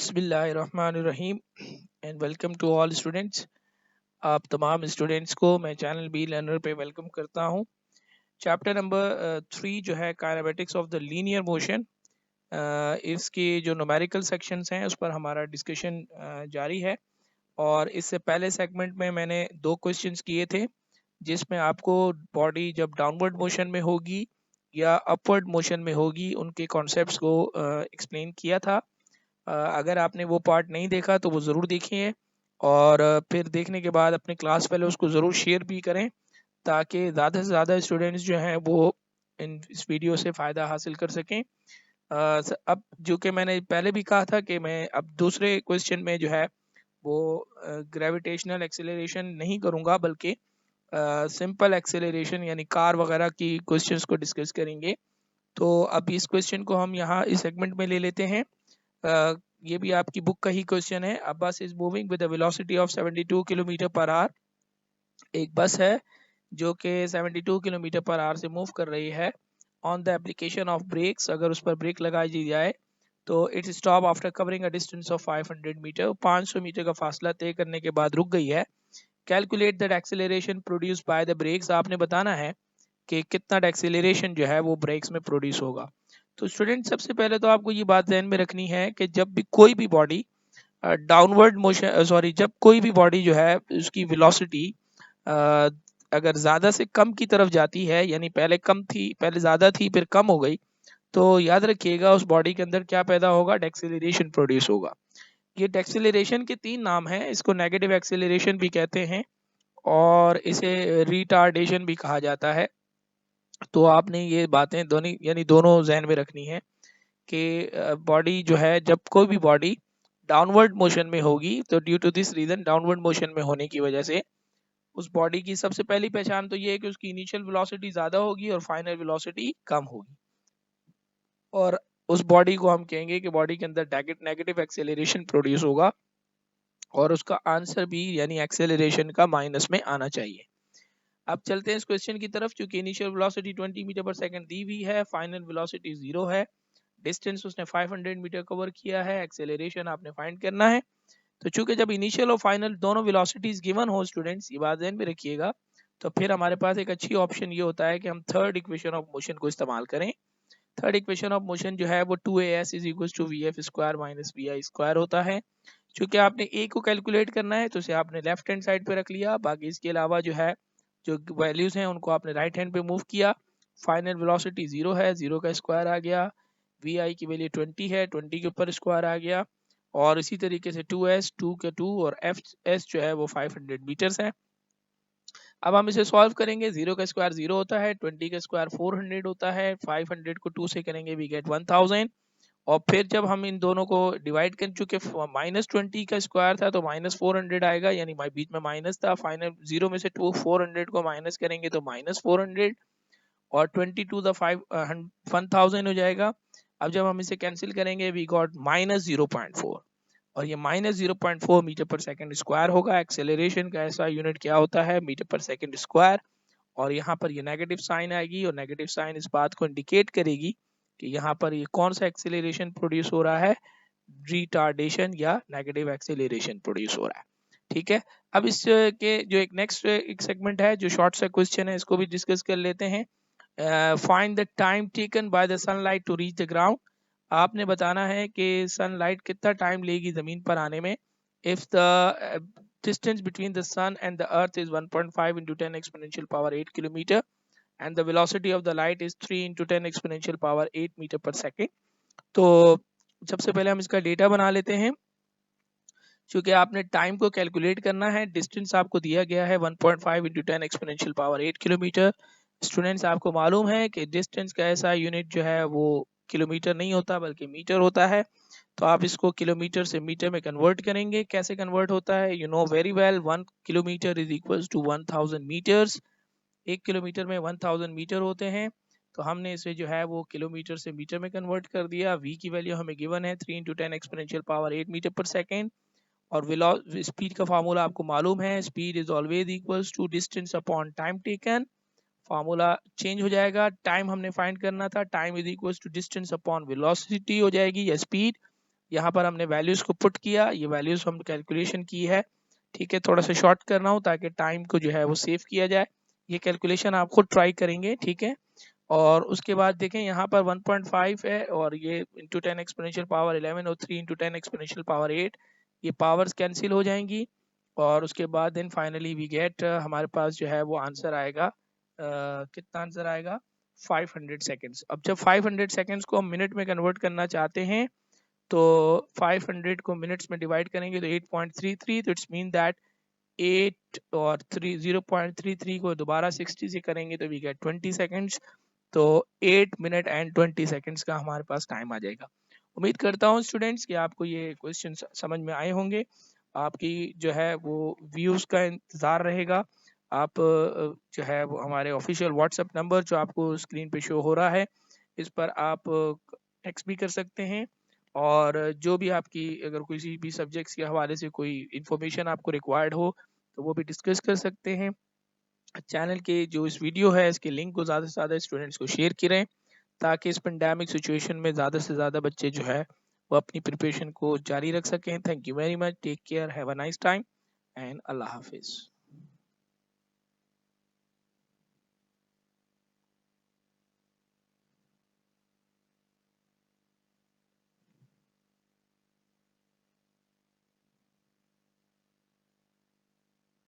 बिस्मिल्लाहिर्रहमानिर्रहीम and welcome to all students. आप तमाम स्टूडेंट्स को मैं चैनल बी लर्नर पे वेलकम करता हूं। चैप्टर नंबर 3 जो है kinematics of the linear motion, इसके जो न्यूमेरिकल सेक्शंस हैं उस पर हमारा डिस्कशन जारी है। और इससे पहले सेगमेंट में मैंने 2 क्वेश्चंस किए थे जिसमें आपको बॉडी जब डाउनवर्ड मोशन में होगी या अपवर्ड मोशन में होगी उनके कॉन्सेप्ट्स को एक्सप्लेन किया था। अगर आपने वो पार्ट नहीं देखा तो वो ज़रूर देखिए और फिर देखने के बाद अपने क्लास फेलो उसको ज़रूर शेयर भी करें ताकि ज़्यादा से ज़्यादा स्टूडेंट्स जो हैं वो इस वीडियो से फ़ायदा हासिल कर सकें। अब जो कि मैंने पहले भी कहा था कि मैं अब दूसरे क्वेश्चन में जो है वो ग्रेविटेशनल एक्सेलरेशन नहीं करूँगा बल्कि सिंपल एक्सेलरेशन यानी कार वगैरह की क्वेश्चंस को डिस्कस करेंगे। तो अब इस क्वेश्चन को हम यहाँ इस सेगमेंट में ले लेते हैं। ये भी आपकी बुक का ही क्वेश्चन है। अ बस is moving with the velocity of 72 kilometre per hour. एक बस है जो कि 72 किलोमीटर पर आवर से मूव कर रही है। On the application of brakes, अगर उस पर ब्रेक लगाई दी जाए तो it's stop after covering a distance of 500 metre. 500 metre का फासला तय करने के बाद रुक गई है। Calculate that acceleration produce by the brakes. आपने बताना है कि कितना एक्सेलरेशन जो है वो ब्रेक्स में प्रोड्यूस होगा। तो स्टूडेंट सबसे पहले तो आपको ये बात ध्यान में रखनी है कि जब भी कोई भी बॉडी डाउनवर्ड मोशन जब कोई भी बॉडी जो है उसकी वेलोसिटी अगर ज़्यादा से कम की तरफ जाती है, यानी पहले कम थी, पहले ज़्यादा थी फिर कम हो गई, तो याद रखिएगा उस बॉडी के अंदर क्या पैदा होगा, डेक्सेलरेशन प्रोड्यूस होगा। ये डेक्सेलरेशन के 3 नाम हैं। इसको नेगेटिव एक्सेलरेशन भी कहते हैं और इसे रिटार्डेशन भी कहा जाता है। तो आपने ये बातें दोनों यानी दोनों जहन में रखनी है कि बॉडी जो है, जब कोई भी बॉडी डाउनवर्ड मोशन में होगी तो due to this reason, downward motion में होने की वजह से उस बॉडी की सबसे पहली पहचान तो ये है कि उसकी इनिशियल वेलोसिटी ज़्यादा होगी और फाइनल वेलोसिटी कम होगी। और उस बॉडी को हम कहेंगे कि बॉडी के अंदर नेगेटिव एक्सेलरेशन प्रोड्यूस होगा और उसका आंसर भी यानी एक्सेलरेशन का माइनस में आना चाहिए। अब चलते हैं इस क्वेश्चन की तरफ। चूंकि इनिशियल वेलोसिटी 20 मीटर पर सेकंड दी हुई है, फाइनल वेलोसिटी 0 है, डिस्टेंस उसने 500 मीटर कवर किया है, एक्सेलरेशन आपने फाइंड करना है। तो चूंकि जब इनिशियल और फाइनल दोनों वेलोसिटीज गिवन हो स्टूडेंट्स, ये बात ध्यान में रखिएगा, तो फिर हमारे पास एक अच्छी ऑप्शन ये होता है कि हम थर्ड इक्वेशन ऑफ मोशन को इस्तेमाल करें। थर्ड इक्वेशन ऑफ मोशन जो है वो 2as is equal to v f square minus v i square होता है। चूंकि आपने ए को कैलकुलेट करना है तो उसे आपने लेफ्ट हैंड साइड पे रख लिया, बाकी इसके अलावा जो है जो वैल्यूज हैं उनको आपने राइट हैंड पे मूव किया। फाइनल वेलोसिटी 0 है, 0 का स्क्वायर आ गया। वी आई की वैल्यू 20 है, 20 के ऊपर स्क्वायर आ गया। और इसी तरीके से 2s 2 के 2 और एफ एस जो है वो 500 मीटर्स है। अब हम इसे सॉल्व करेंगे। 0 का स्क्वायर 0 होता है, 20 का स्क्वायर 400 होता है, 500 को 2 से करेंगे वी गेट 1000। और फिर जब हम इन दोनों को डिवाइड कर चुके, -20 का स्क्वायर था तो -400 आएगा, यानी बीच में माइनस था। फाइनल 0 में से 400 को माइनस करेंगे तो -400 और 20 टू द 1000 हो जाएगा। अब जब हम इसे कैंसिल करेंगे वी गॉट -0.4 और ये -0.4 मीटर पर सेकंड स्क्वायर होगा। एक्सेलरेशन का ऐसा यूनिट क्या होता है, मीटर पर सेकंड स्क्वायर। और यहाँ पर ये नेगेटिव साइन आएगी और नेगेटिव साइन इस बात को इंडिकेट करेगी कि यहाँ पर ये कौन सा एक्सेलरेशन प्रोड्यूस हो रहा है, रिटार्डेशन या नेगेटिव एक्सेलरेशन प्रोड्यूस हो रहा है। ठीक है, अब इस के जो एक नेक्स्ट एक सेगमेंट है जो शॉर्ट सा क्वेश्चन है, इसको भी डिस्कस कर लेते हैं। Find the time taken by the sunlight to reach the ground. आपने बताना है कि सनलाइट कितना टाइम लेगी जमीन पर आने में। If the distance between the sun and the earth is 1.5 into 10 exponential power 8 kilometer and the velocity of the light is 3 into 10 exponential power 8 meter per second। तो सबसे पहले हम इसका डेटा बना लेते हैं। क्योंकि आपने टाइम को कैलकुलेट करना है, डिस्टेंस आपको दिया गया है 1.5 into 10 exponential power 8 kilometre. Students आपको मालूम है कि डिस्टेंस का ऐसा यूनिट जो है वो किलोमीटर नहीं होता बल्कि मीटर होता है। तो आप इसको किलोमीटर से मीटर में कन्वर्ट करेंगे। कैसे कन्वर्ट होता है, you know very well, 1 kilometre is equal to 1000 metres. 1 kilometre में 1000 मीटर होते हैं। तो हमने इसे जो है वो किलोमीटर से मीटर में कन्वर्ट कर दिया। v की वैल्यू हमें गिवन है 3 into 10 exponential power 8 metre per second. और स्पीड का फार्मूला आपको मालूम है, speed is always equals to distance upon time taken. Formula change हो जाएगा, टाइम हमने फाइंड करना था, time is equals to distance upon velocity हो जाएगी या स्पीड। यहाँ पर हमने वैल्यूज़ को पुट किया, ये वैल्यूज़ हम कैलकुलेशन की है, ठीक है। थोड़ा सा शॉर्ट करना हो ताकि टाइम को जो है वो सेव किया जाए। ये कैलकुलेशन आप खुद ट्राई करेंगे, ठीक है। और उसके बाद देखें यहाँ पर 1.5 है और ये इंटू 10 एक्सपोनेंशियल पावर 11 और 3 इंटू 10 एक्सपोनेंशियल पावर 8, ये पावर्स कैंसिल हो जाएंगी। और उसके बाद देन फाइनली वी गेट, हमारे पास जो है वो आंसर आएगा, कितना आंसर आएगा, 500 सेकेंड्स। अब जब 500 सेकेंड्स को हम मिनट में कन्वर्ट करना चाहते हैं तो 500 को मिनट्स में डिवाइड करेंगे तो 8.33, तो इट्स मीन दैट 8 और 0.33 को दोबारा 60 से करेंगे तो वी गेट 20 सेकेंड्स। तो 8 मिनट एंड 20 सेकेंड्स का हमारे पास टाइम आ जाएगा। उम्मीद करता हूँ स्टूडेंट्स कि आपको ये क्वेश्चन समझ में आए होंगे। आपकी जो है वो व्यूज़ का इंतज़ार रहेगा। आप जो है वो हमारे ऑफिशियल व्हाट्सएप नंबर जो आपको स्क्रीन पे शो हो रहा है, इस पर आप टेक्स्ट भी कर सकते हैं। और जो भी आपकी अगर किसी भी सब्जेक्ट्स के हवाले से कोई इन्फॉर्मेशन आपको रिक्वायर्ड हो तो वो भी डिस्कस कर सकते हैं। चैनल के जो इस वीडियो है इसके लिंक को ज़्यादा से ज़्यादा स्टूडेंट्स को शेयर करें ताकि इस पेंडेमिक सिचुएशन में ज़्यादा से ज़्यादा बच्चे जो है वो अपनी प्रिपरेशन को जारी रख सकें। Thank you very much, take care, have a nice time and अल्लाह हाफिज़।